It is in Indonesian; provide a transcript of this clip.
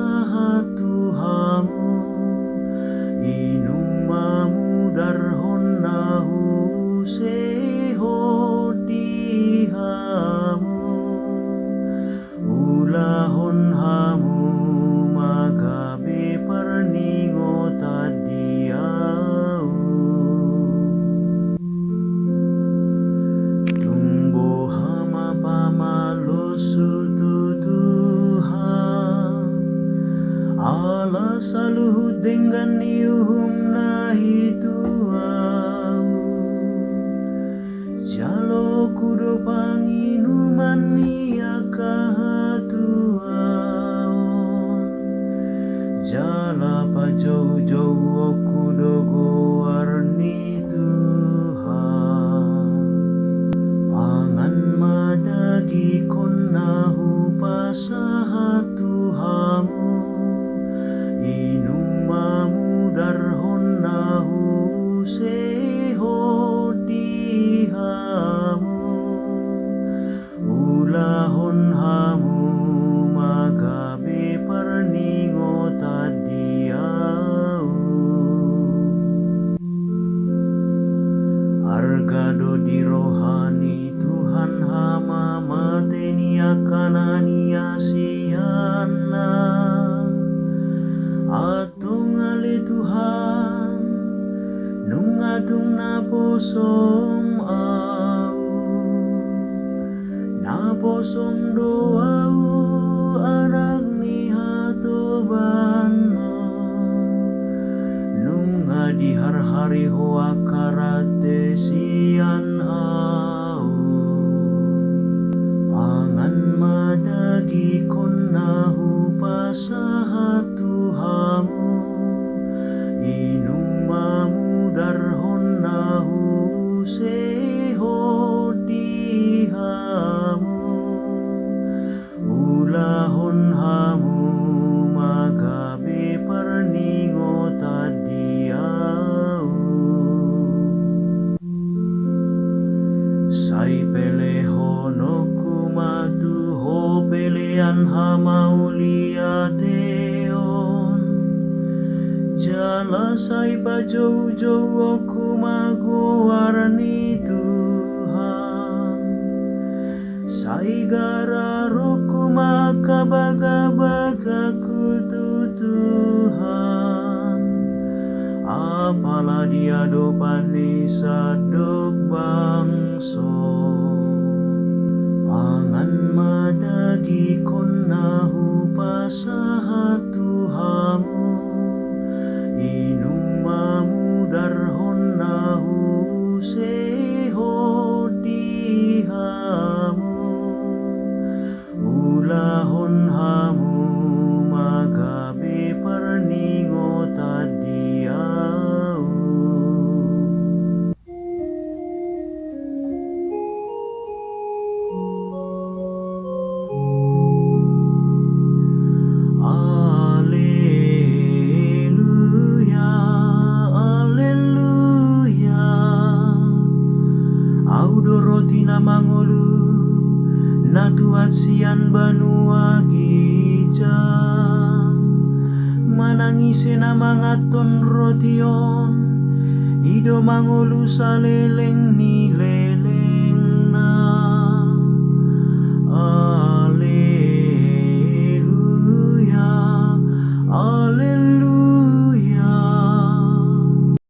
pasahatu hamu inumamu darhon nahu seho di hamu ulahon hamu magabe perningo tadiau tumbo hama pamalo sututuhan ala saluhu dengan niuhum nahituau jalo kudo panginuman niakahatuaon jala pa jauh-jauh kudo goarni Tuhan pangan madagi konnahu pasahatu hamu inumamu darhon nahu seho di hamu ulahon hamu magabe perningo tadiau argado di rohani Tuhan hama mateni akanania siana atong ali Tuhan nungadung naposom au naposom doau anak ni hatobano nunga di har-hari hoa karate sian au pangan madagi konnahu pasahatu hamu inumamu darhon nahu seho di hamu ulahon hamu magabe perningo tadiau sai pelehono kumatu ho pelean hama uliateon jala sai pa jauh-jauh aku magoarni Tuhan sai gara roku makabaga-baga kutu Tuhan apalah dia dopani sadok bangso pangan madagi konnahu pasahatu hamu inumamu darhon nahu seho di hamu ulahon hamu magabe perningo tadiau mangulu natuat sian banua gija manangise namangaton rotion ido mangulu saleleng nile